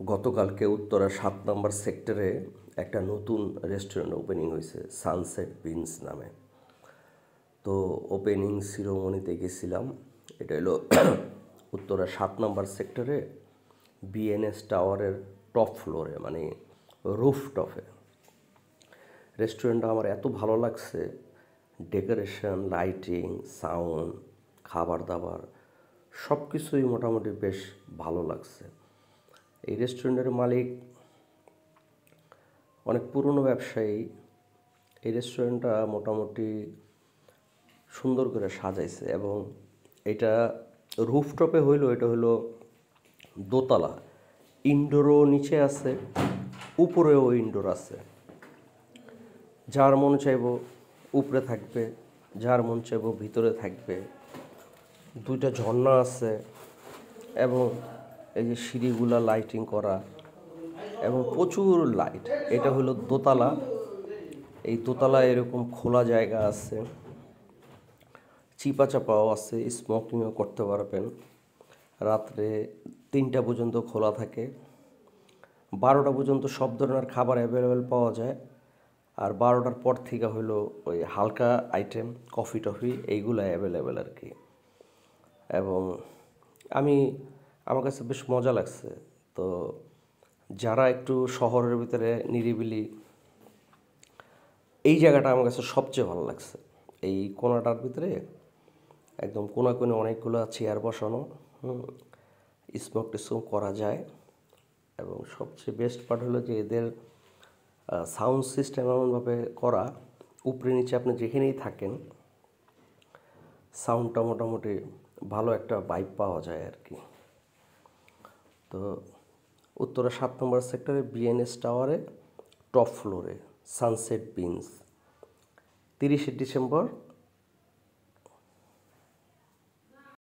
গতকালকে উত্তরা 7 নম্বর সেক্টরে একটা নতুন রেস্টুরেন্ট ওপেনিং হয়েছে সানসেট বিনস নামে। তো ওপেনিং শিরোমণিতে গেছিলাম। এটা হলো উত্তরা 7 নম্বর সেক্টরে বিএনএস টাওয়ারের টপ ফ্লোরে, মানে রুফ টপে। রেস্টুরেন্টটা আমার এত ভালো লাগছে, ডেকোরেশন, লাইটিং, সাউন্ড, খাবার দাবার সব কিছুই মোটামুটি বেশ ভালো লাগছে। এই রেস্টুরেন্টের মালিক অনেক পুরনো ব্যবসায়ী। এই রেস্টুরেন্টটা মোটামুটি সুন্দর করে সাজাইছে এবং এটা রুফটপে হইলো, এটা হলো দোতলা। ইনডোরও নিচে আছে, উপরেও ইনডোর আছে। যার মন চাইব উপরে থাকবে, যার মন চাইব ভিতরে থাকবে। দুইটা ঝর্ণা আছে এবং এই যে সিঁড়িগুলা লাইটিং করা এবং প্রচুর লাইট। এটা হলো দোতলা। এই দোতলায় এরকম খোলা জায়গা আছে, চিপা চাপাও আছে, স্মোকিংও করতে পারবেন। রাত্রে 3টা পর্যন্ত খোলা থাকে, 12টা পর্যন্ত সব ধরনের খাবার অ্যাভেলেবেল পাওয়া যায়। আর 12টার পর থেকে হলো ওই হালকা আইটেম, কফি টফি এইগুলো অ্যাভেলেবেল আর কি। এবং আমার কাছে বেশ মজা লাগছে। তো যারা একটু শহরের ভিতরে নিরিবিলি, এই জায়গাটা আমার কাছে সবচেয়ে ভালো লাগছে। এই কোণাটার ভিতরে একদম কোণে কোণে অনেকগুলো চেয়ার বসানো, স্মোক টিস্মোক করা যায়। এবং সবচেয়ে বেস্ট পার্ট হলো যে এদের সাউন্ড সিস্টেম এমনভাবে করা, উপরে নিচে আপনি যেখানেই থাকেন সাউন্ডটা মোটামুটি ভালো একটা ভাইব পাওয়া যায় আর কি। তো উত্তরা 7 নম্বর সেক্টরে বিএনএস টাওয়ারে টপ ফ্লোরে সানসেট বিনস 30শে ডিসেম্বর